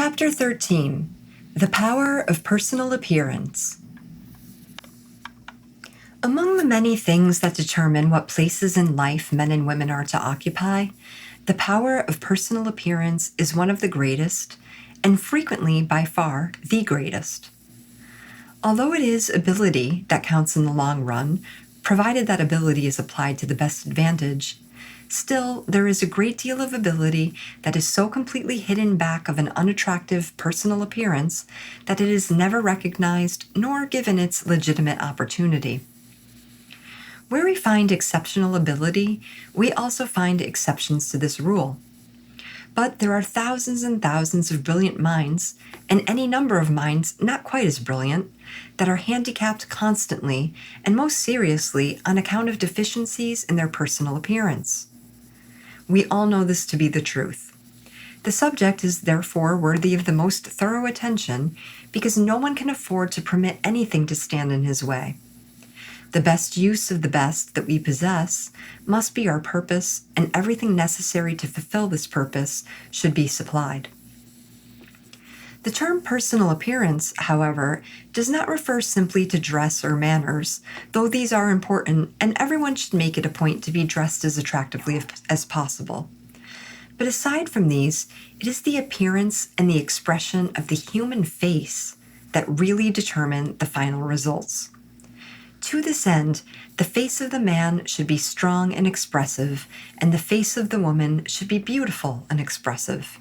Chapter 13. The Power of Personal Appearance. Among the many things that determine what places in life men and women are to occupy, the power of personal appearance is one of the greatest, and frequently by far the greatest. Although it is ability that counts in the long run, provided that ability is applied to the best advantage, still there is a great deal of ability that is so completely hidden back of an unattractive personal appearance that it is never recognized nor given its legitimate opportunity. Where we find exceptional ability, we also find exceptions to this rule. But there are thousands and thousands of brilliant minds, and any number of minds not quite as brilliant, that are handicapped constantly and most seriously on account of deficiencies in their personal appearance. We all know this to be the truth. The subject is therefore worthy of the most thorough attention because no one can afford to permit anything to stand in his way. The best use of the best that we possess must be our purpose, and everything necessary to fulfill this purpose should be supplied. The term personal appearance, however, does not refer simply to dress or manners, though these are important and everyone should make it a point to be dressed as attractively as possible. But aside from these, it is the appearance and the expression of the human face that really determine the final results. To this end, the face of the man should be strong and expressive, and the face of the woman should be beautiful and expressive.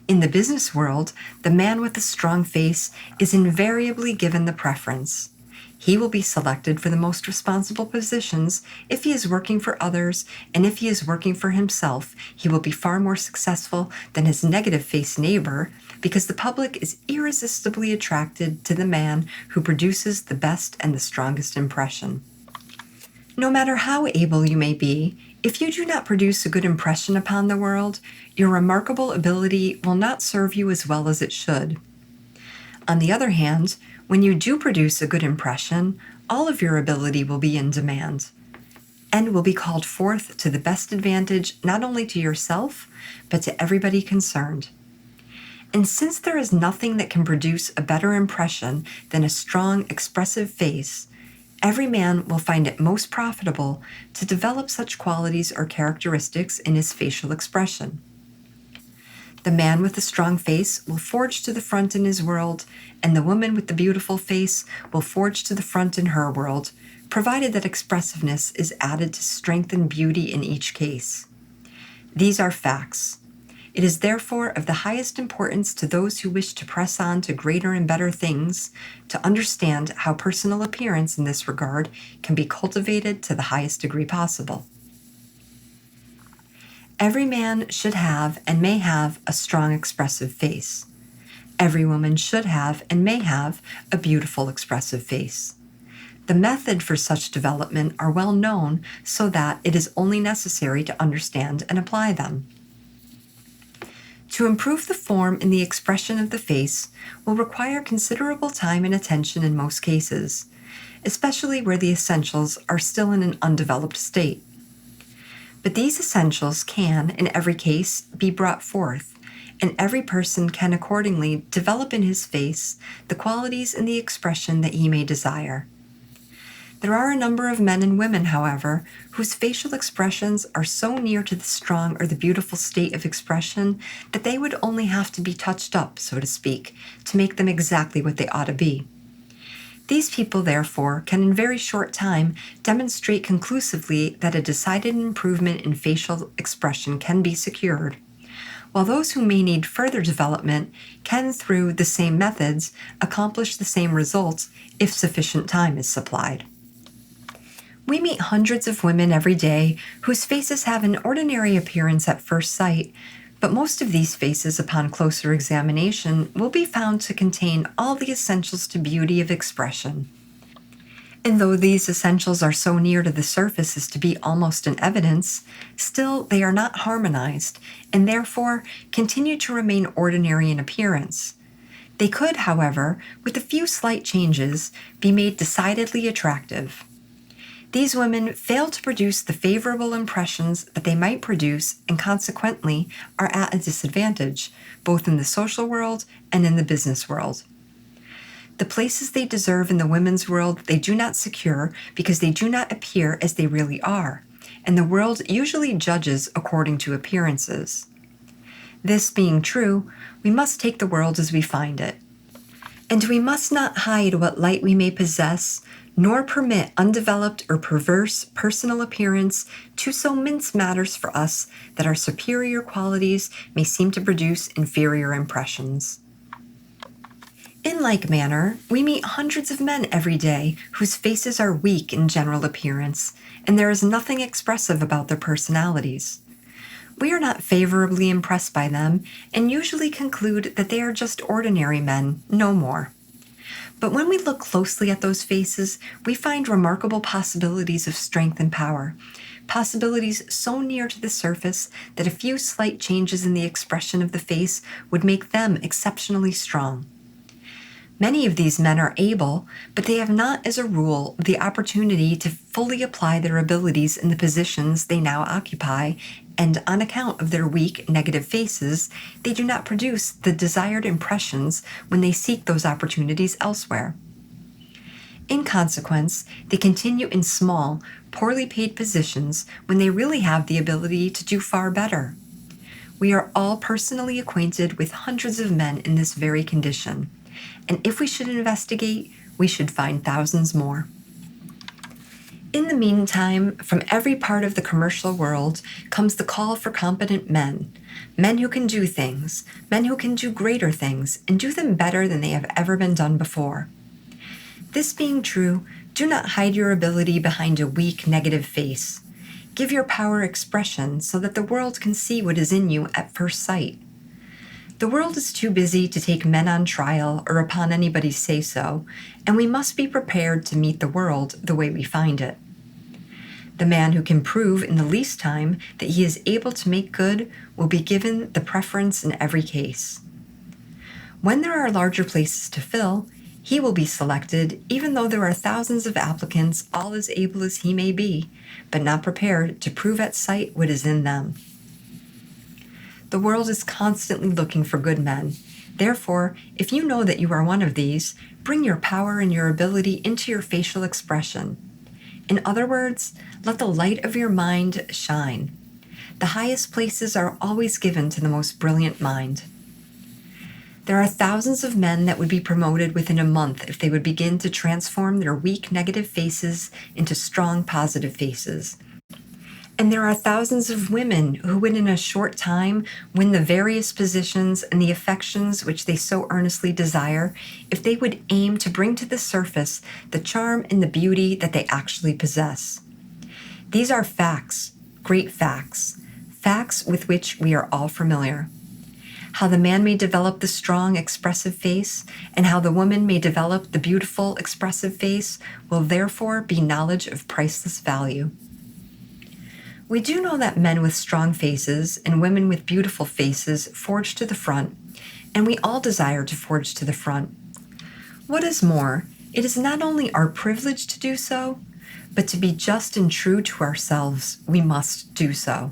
In the business world, the man with a strong face is invariably given the preference. He will be selected for the most responsible positions if he is working for others, and if he is working for himself, he will be far more successful than his negative-faced neighbor, because the public is irresistibly attracted to the man who produces the best and the strongest impression. No matter how able you may be, if you do not produce a good impression upon the world, your remarkable ability will not serve you as well as it should. On the other hand, when you do produce a good impression, all of your ability will be in demand, and will be called forth to the best advantage not only to yourself, but to everybody concerned. And since there is nothing that can produce a better impression than a strong, expressive face, every man will find it most profitable to develop such qualities or characteristics in his facial expression. The man with the strong face will forge to the front in his world, and the woman with the beautiful face will forge to the front in her world, provided that expressiveness is added to strength and beauty in each case. These are facts. It is therefore of the highest importance to those who wish to press on to greater and better things to understand how personal appearance in this regard can be cultivated to the highest degree possible. Every man should have and may have a strong expressive face. Every woman should have and may have a beautiful expressive face. The method for such development are well known so that it is only necessary to understand and apply them. To improve the form and the expression of the face will require considerable time and attention in most cases, especially where the essentials are still in an undeveloped state. But these essentials can, in every case, be brought forth, and every person can accordingly develop in his face the qualities and the expression that he may desire. There are a number of men and women, however, whose facial expressions are so near to the strong or the beautiful state of expression that they would only have to be touched up, so to speak, to make them exactly what they ought to be. These people, therefore, can in very short time demonstrate conclusively that a decided improvement in facial expression can be secured, while those who may need further development can, through the same methods, accomplish the same results if sufficient time is supplied. We meet hundreds of women every day whose faces have an ordinary appearance at first sight, but most of these faces, upon closer examination, will be found to contain all the essentials to beauty of expression. And though these essentials are so near to the surface as to be almost in evidence, still they are not harmonized, and therefore continue to remain ordinary in appearance. They could, however, with a few slight changes, be made decidedly attractive. These women fail to produce the favorable impressions that they might produce and consequently are at a disadvantage, both in the social world and in the business world. The places they deserve in the women's world they do not secure because they do not appear as they really are, and the world usually judges according to appearances. This being true, we must take the world as we find it. And we must not hide what light we may possess, nor permit undeveloped or perverse personal appearance to so mince matters for us that our superior qualities may seem to produce inferior impressions. In like manner, we meet hundreds of men every day whose faces are weak in general appearance, and there is nothing expressive about their personalities. We are not favorably impressed by them and usually conclude that they are just ordinary men, no more. But when we look closely at those faces, we find remarkable possibilities of strength and power, possibilities so near to the surface that a few slight changes in the expression of the face would make them exceptionally strong. Many of these men are able, but they have not, as a rule, the opportunity to fully apply their abilities in the positions they now occupy, and on account of their weak, negative faces, they do not produce the desired impressions when they seek those opportunities elsewhere. In consequence, they continue in small, poorly paid positions when they really have the ability to do far better. We are all personally acquainted with hundreds of men in this very condition, and if we should investigate, we should find thousands more. In the meantime, from every part of the commercial world comes the call for competent men who can do things, men who can do greater things, and do them better than they have ever been done before. This being true, do not hide your ability behind a weak, negative face. Give your power expression so that the world can see what is in you at first sight. The world is too busy to take men on trial or upon anybody's say-so, and we must be prepared to meet the world the way we find it. The man who can prove in the least time that he is able to make good will be given the preference in every case. When there are larger places to fill, he will be selected even though there are thousands of applicants all as able as he may be, but not prepared to prove at sight what is in them. The world is constantly looking for good men. Therefore, if you know that you are one of these, bring your power and your ability into your facial expression. In other words, let the light of your mind shine. The highest places are always given to the most brilliant mind. There are thousands of men that would be promoted within a month if they would begin to transform their weak negative faces into strong positive faces. And there are thousands of women who would in a short time win the various positions and the affections which they so earnestly desire if they would aim to bring to the surface the charm and the beauty that they actually possess. These are facts, great facts, facts with which we are all familiar. How the man may develop the strong, expressive face, and how the woman may develop the beautiful, expressive face will therefore be knowledge of priceless value. We do know that men with strong faces and women with beautiful faces forge to the front, and we all desire to forge to the front. What is more, it is not only our privilege to do so, but to be just and true to ourselves, we must do so.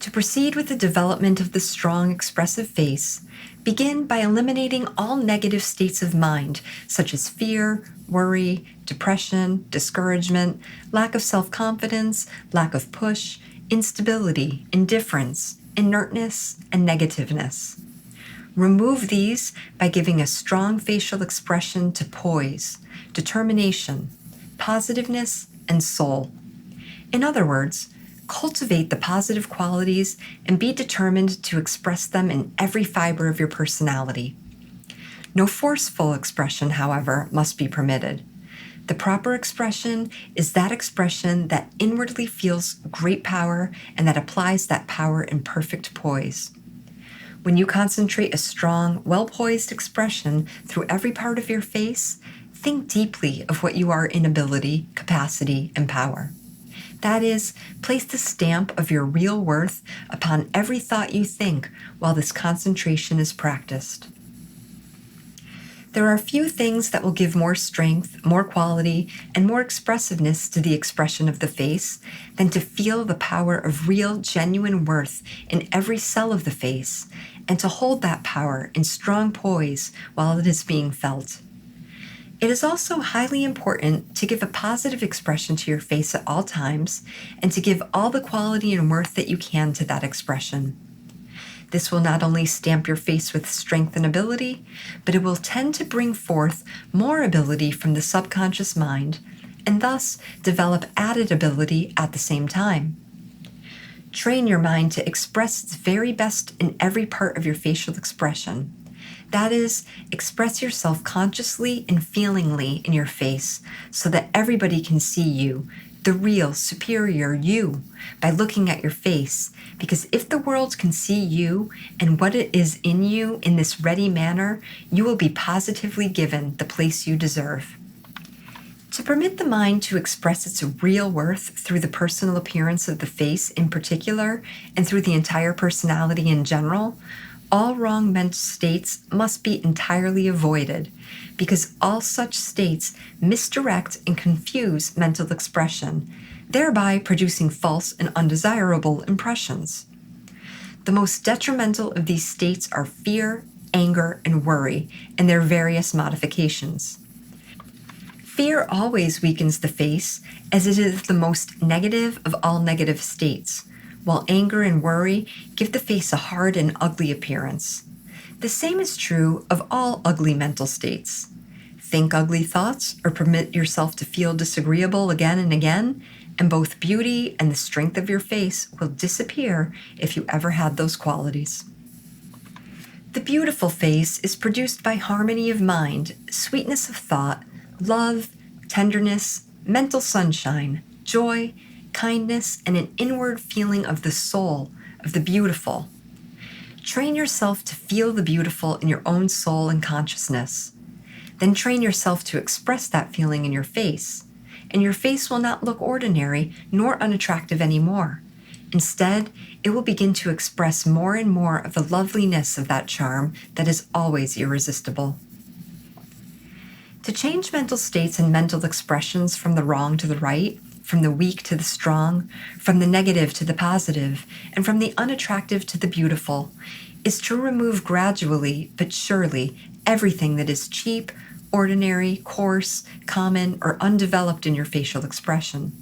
To proceed with the development of the strong, expressive face, begin by eliminating all negative states of mind, such as fear, worry, depression, discouragement, lack of self-confidence, lack of push, instability, indifference, inertness, and negativeness. Remove these by giving a strong facial expression to poise, determination, positiveness, and soul. In other words, cultivate the positive qualities and be determined to express them in every fiber of your personality. No forceful expression, however, must be permitted. The proper expression is that expression that inwardly feels great power and that applies that power in perfect poise. When you concentrate a strong, well-poised expression through every part of your face, think deeply of what you are in ability, capacity, and power. That is, place the stamp of your real worth upon every thought you think while this concentration is practiced. There are few things that will give more strength, more quality, and more expressiveness to the expression of the face than to feel the power of real, genuine worth in every cell of the face, and to hold that power in strong poise while it is being felt. It is also highly important to give a positive expression to your face at all times and to give all the quality and worth that you can to that expression. This will not only stamp your face with strength and ability, but it will tend to bring forth more ability from the subconscious mind and thus develop added ability at the same time. Train your mind to express its very best in every part of your facial expression. That is, express yourself consciously and feelingly in your face so that everybody can see you, the real, superior you, by looking at your face. Because if the world can see you and what it is in you in this ready manner, you will be positively given the place you deserve. To permit the mind to express its real worth through the personal appearance of the face in particular, and through the entire personality in general, all wrong mental states must be entirely avoided, because all such states misdirect and confuse mental expression, thereby producing false and undesirable impressions. The most detrimental of these states are fear, anger, and worry, and their various modifications. Fear always weakens the face, as it is the most negative of all negative states, while anger and worry give the face a hard and ugly appearance. The same is true of all ugly mental states. Think ugly thoughts or permit yourself to feel disagreeable again and again, and both beauty and the strength of your face will disappear if you ever had those qualities. The beautiful face is produced by harmony of mind, sweetness of thought, love, tenderness, mental sunshine, joy, kindness, and an inward feeling of the soul, of the beautiful. Train yourself to feel the beautiful in your own soul and consciousness. Then train yourself to express that feeling in your face, and your face will not look ordinary nor unattractive anymore. Instead, it will begin to express more and more of the loveliness of that charm that is always irresistible. To change mental states and mental expressions from the wrong to the right, from the weak to the strong, from the negative to the positive, and from the unattractive to the beautiful, is to remove gradually but surely everything that is cheap, ordinary, coarse, common, or undeveloped in your facial expression.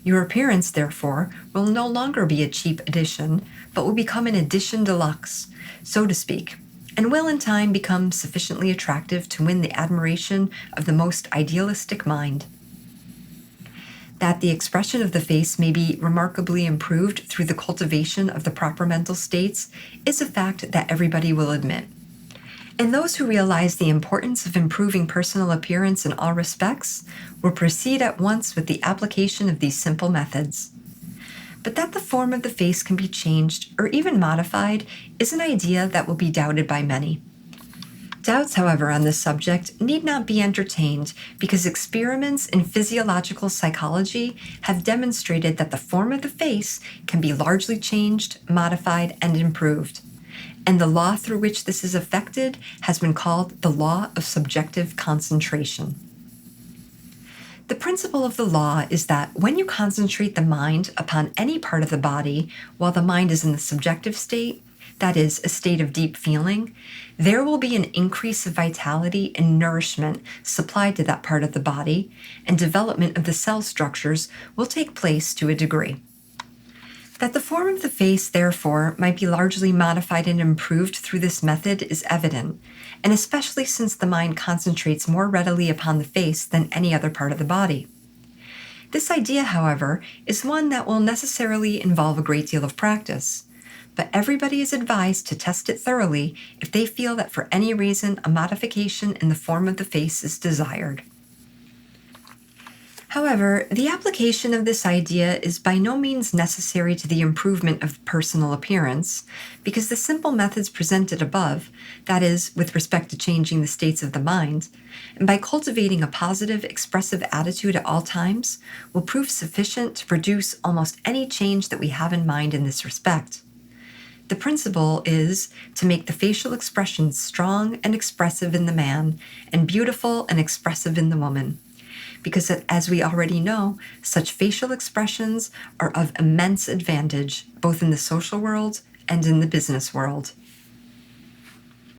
Your appearance, therefore, will no longer be a cheap addition, but will become an edition deluxe, so to speak, and will in time become sufficiently attractive to win the admiration of the most idealistic mind. That the expression of the face may be remarkably improved through the cultivation of the proper mental states is a fact that everybody will admit. And those who realize the importance of improving personal appearance in all respects will proceed at once with the application of these simple methods. But that the form of the face can be changed or even modified is an idea that will be doubted by many. Doubts, however, on this subject need not be entertained because experiments in physiological psychology have demonstrated that the form of the face can be largely changed, modified, and improved. And the law through which this is effected has been called the law of subjective concentration. The principle of the law is that when you concentrate the mind upon any part of the body while the mind is in the subjective state, that is, a state of deep feeling, there will be an increase of vitality and nourishment supplied to that part of the body, and development of the cell structures will take place to a degree. That the form of the face, therefore, might be largely modified and improved through this method is evident, and especially since the mind concentrates more readily upon the face than any other part of the body. This idea, however, is one that will necessarily involve a great deal of practice, but everybody is advised to test it thoroughly if they feel that for any reason a modification in the form of the face is desired. However, the application of this idea is by no means necessary to the improvement of personal appearance, because the simple methods presented above, that is, with respect to changing the states of the mind, and by cultivating a positive, expressive attitude at all times, will prove sufficient to produce almost any change that we have in mind in this respect. The principle is to make the facial expressions strong and expressive in the man and beautiful and expressive in the woman. Because as we already know, such facial expressions are of immense advantage both in the social world and in the business world.